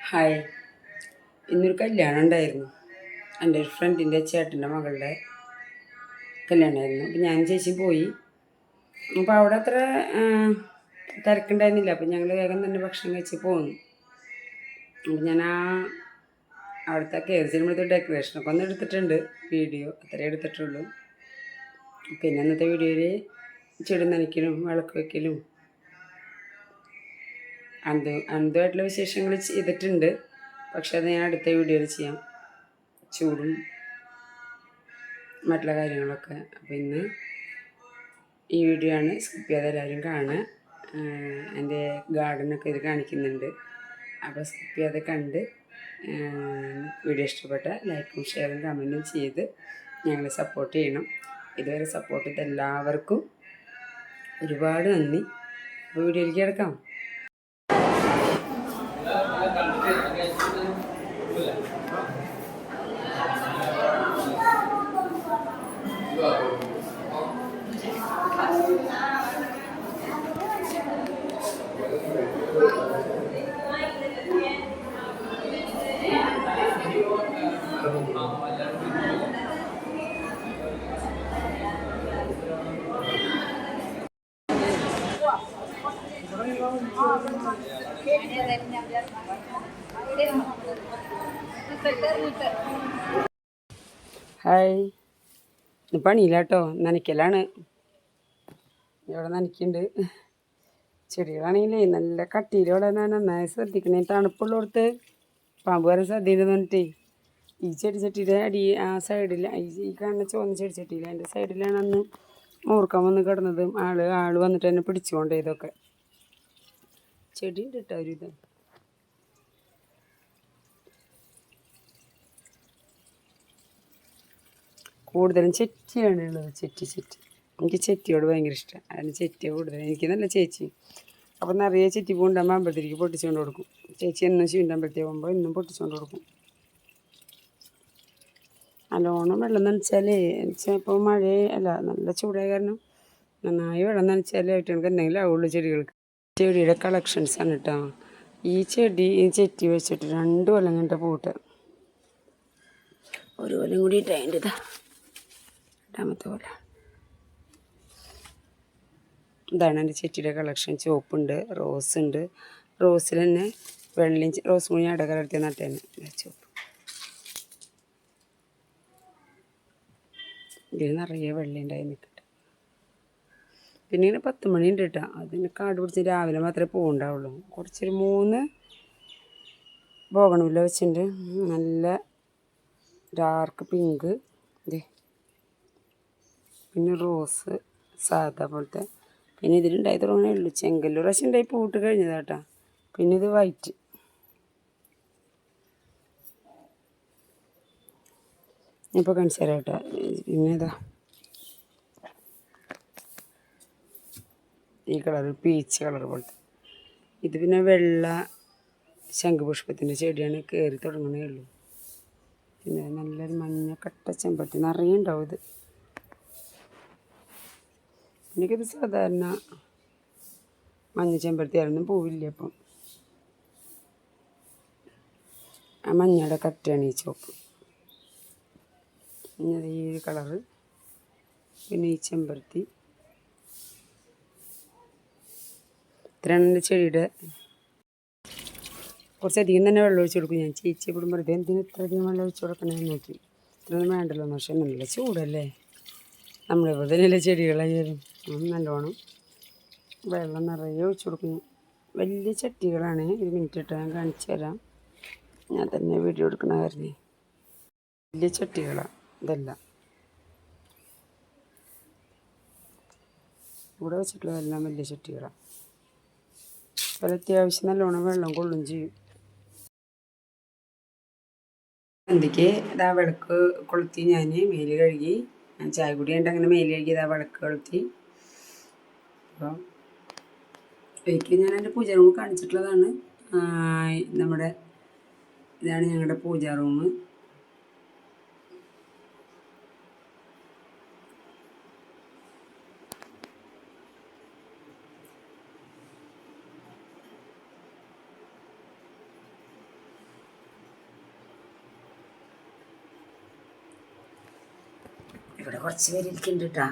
Hi. ഇന്നൊരു കല്യാണം ഉണ്ടായിരുന്നു. എൻ്റെ ഒരു ഫ്രണ്ടിൻ്റെ ചേട്ടൻ്റെ മകളുടെ കല്യാണമായിരുന്നു. അപ്പം ഞാൻ ചേച്ചി പോയി. അപ്പോൾ അവിടെ അത്ര തിരക്കുണ്ടായിരുന്നില്ല. അപ്പം ഞങ്ങൾ വേഗം തന്നെ ഭക്ഷണം കഴിച്ച് പോന്നു. അപ്പം ഞാൻ അവിടുത്തെ കയറി ചെല്ലുമ്പോഴത്തെ ഡെക്കറേഷനൊക്കെ ഒന്ന് എടുത്തിട്ടുണ്ട്. വീഡിയോ അത്രേ എടുത്തിട്ടുള്ളൂ. പിന്നെ അന്നത്തെ വീഡിയോയിൽ ചെടി നനയ്ക്കലും വിളക്ക് വയ്ക്കലും അന്തുമായിട്ടുള്ള വിശേഷങ്ങൾ ചെയ്തിട്ടുണ്ട്. പക്ഷെ അത് ഞാൻ അടുത്ത വീഡിയോയിൽ ചെയ്യാം. ചൂടും മറ്റുള്ള കാര്യങ്ങളൊക്കെ. അപ്പോൾ ഇന്ന് ഈ വീഡിയോ ആണ്. സ്കിപ്പ് ചെയ്യാതെ എല്ലാവരും കാണുക. എൻ്റെ ഗാർഡനൊക്കെ ഇത് കാണിക്കുന്നുണ്ട്. അപ്പോൾ സ്കിപ്പ് ചെയ്യാതെ കണ്ട് വീഡിയോ ഇഷ്ടപ്പെട്ട ലൈക്കും ഷെയറും കമൻറ്റും ചെയ്ത് ഞങ്ങളെ സപ്പോർട്ട് ചെയ്യണം. ഇതുവരെ സപ്പോർട്ട് ചെയ്ത എല്ലാവർക്കും ഒരുപാട് നന്ദി. അപ്പോൾ വീഡിയോയിലേക്ക് കിടക്കാം. ഹായ്. ഇന്ന് പണിയില്ല കേട്ടോ, നനയ്ക്കലാണ്. ഇവിടെ നനയ്ക്കുന്നുണ്ട്. ചെടികളാണെങ്കിലേ നല്ല കട്ടിയിൽ ഇവിടെ നന്നായി ശ്രദ്ധിക്കണേ. തണുപ്പുള്ളടത്ത് പാമ്പ് വരെ ശ്രദ്ധിക്കുന്നു പറഞ്ഞിട്ടേ ഈ ചെടിച്ചട്ടിയുടെ ആ സൈഡിൽ ഈ കാണുന്ന ചുവന്ന ചെടിച്ചട്ടിയിൽ അതിൻ്റെ സൈഡിലാണ് അന്ന് മൂർക്കം വന്ന് കിടന്നത്. ആൾ വന്നിട്ട് എന്നെ പിടിച്ചുകൊണ്ട് ഇതൊക്കെ ചെടി ഉണ്ട് കേട്ടോ. ഇത് കൂടുതലും ചെറ്റിയാണ് ഉള്ളത്. ചെറ്റി എനിക്ക് ചെറ്റിയോട് ഭയങ്കര ഇഷ്ടമാണ്. അതിന് ചെറ്റിയ കൂടുതൽ. എനിക്ക് നല്ല ചേച്ചി. അപ്പം നിറയെ ചെറ്റി പൂണ്ടാകുമ്പോൾ അമ്പലത്തിലേക്ക് പൊട്ടിച്ചുകൊണ്ട് കൊടുക്കും. ചേച്ചി എന്നും ശിവൻ്റെ പോകുമ്പോൾ ഇന്നും പൊട്ടിച്ചുകൊണ്ട് കൊടുക്കും. നല്ലോണം വെള്ളം നനച്ചാലേ ഇപ്പോൾ മഴ അല്ല നല്ല ചൂടായ കാരണം നന്നായി വെള്ളം നനച്ചാലേ ആയിട്ടുകൾക്ക് എന്തെങ്കിലും ആവുള്ളൂ ചെടികൾക്ക്. ചെടിയുടെ കളക്ഷൻസാണ് കേട്ടോ. ഈ ചെറ്റി വെച്ചിട്ട് 2 കൊല്ലം കഴിഞ്ഞിട്ട് പൂട്ട്. ഒരു കൊല്ലം കൂടി ഇട്ടതിൻ്റെ രണ്ടാമത്തെ കൊല്ലം. ഇതാണ് എൻ്റെ ചെറ്റിയുടെ കളക്ഷൻ. ചുവപ്പുണ്ട്, റോസ് ഉണ്ട്. റോസിൽ തന്നെ വെള്ളയും റോസ് മുഴുവൻ ഇടകലർത്തി നട്ടേനെ. ചുവപ്പ് ഇതിൽ നിറയെ വെള്ളം ഉണ്ടായി നിൽക്കട്ടെ. പിന്നെ ഇങ്ങനെ 10 മണി ഉണ്ട് കേട്ടോ. അതിന് കാട് പിടിച്ച് രാവിലെ മാത്രമേ പോകണ്ടാവുള്ളൂ. കുറച്ചൊരു 3 ബോഗൺവില്ല വെച്ചിട്ടുണ്ട്. നല്ല ഡാർക്ക് പിങ്ക്. പിന്നെ റോസ് സാധാ പോലത്തെ. പിന്നെ ഇതിലുണ്ടായി തുടങ്ങണേ ഉള്ളൂ. ചെങ്കല്ലൂർ പ്രാവശ്യം ഉണ്ടായി പൂട്ട് കഴിഞ്ഞതാട്ടോ. പിന്നെ ഇത് വൈറ്റ്. ഇപ്പോൾ കാണിച്ചു തരാം കേട്ടോ. പിന്നെ ഇതാ ഈ കളർ പീച്ച് കളർ പോലത്തെ. ഇത് പിന്നെ വെള്ള ശംഖുപുഷ്പത്തിൻ്റെ ചെടിയാണ്. കയറി തുടങ്ങണേ ഉള്ളൂ. പിന്നെ നല്ലൊരു മഞ്ഞ കട്ട ചെമ്പരത്തി നിറയെ ഉണ്ടാവും ഇത്. എനിക്കിത് സാധാരണ മഞ്ഞ ചെമ്പരത്തി ആയിരുന്നു. പൂവില്ല. അപ്പം ആ മഞ്ഞയുടെ കട്ടയാണ് ഈ ചുവപ്പ്. പിന്നെ ഈ ഒരു കളറ്. പിന്നെ ഈ ചെമ്പരത്തി. ഇത്രയാണ് എൻ്റെ ചെടിയുടെ. കുറച്ചധികം തന്നെ വെള്ളം ഒഴിച്ച് കൊടുക്കും ഞാൻ. ചേച്ചി എപ്പോഴും വെറുതെ എന്തിനും ഇത്രയധികം വെള്ളം ഒഴിച്ച് കൊടുക്കണമെന്ന് നോക്കി. ഇത്രയൊന്നും വേണ്ടല്ലോ. പക്ഷേ നല്ല ചൂടല്ലേ. നമ്മളിപ്പോൾ തന്നെയല്ലേ ചെടികളായാലും നല്ലോണം വെള്ളം നിറയെ ഒഴിച്ച് കൊടുക്കുന്നു. വലിയ ചട്ടികളാണ്. 1 മിനിറ്റ് ഇട്ട് ഞാൻ കാണിച്ചു തരാം. ഞാൻ തന്നെ വീഡിയോ എടുക്കണ കാരണേ. വലിയ ചട്ടികളാണ് ഇതെല്ലാം. ഇവിടെ വെച്ചിട്ടുള്ളതെല്ലാം വലിയ ചട്ടികളാണ്. അപ്പോൾ അത്യാവശ്യം നല്ലോണം വെള്ളം കൊള്ളും ചെയ്യും. സന്ധ്യയ്ക്ക് ഇതാ വിളക്ക് കൊളുത്തി. ഞാൻ മേല് കഴുകി. ഞാൻ ചായ കുടി കണ്ട് അങ്ങനെ മേല് കഴുകി ഇതാ വിളക്ക് കൊളുത്തി. അപ്പോൾ ഒരിക്കൽ ഞാൻ എൻ്റെ പൂജ റൂം കാണിച്ചിട്ടുള്ളതാണ്. നമ്മുടെ ഇതാണ് ഞങ്ങളുടെ പൂജ റൂം. ഇവിടെ കുറച്ച് പേര് ഇരിക്കുന്നുണ്ട് കേട്ടാ.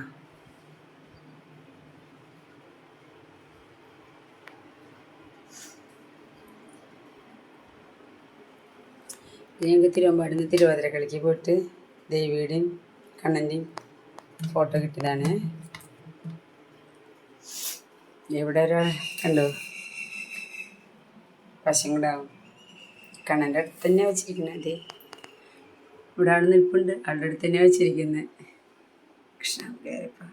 ഞങ്ങൾക്ക് തിരുവമ്പാടിന്ന് തിരുവാതിര കളിക്ക് പോയിട്ട് ദേവിയുടെയും കണ്ണൻ്റെയും ഫോട്ടോ കിട്ടിയതാണ്. ഇവിടെ ഒരാൾ കണ്ടോ, പശം കൂടാവും. കണ്ണൻ്റെ അടുത്ത് തന്നെയാണ് വെച്ചിരിക്കുന്നത്. അതെ, ഇവിടെ ആൾ നിൽപ്പുണ്ട്, ആളുടെ അടുത്ത് തന്നെയാണ് വെച്ചിരിക്കുന്നത്. കൃഷ്ണ കയറിപ്പോൾ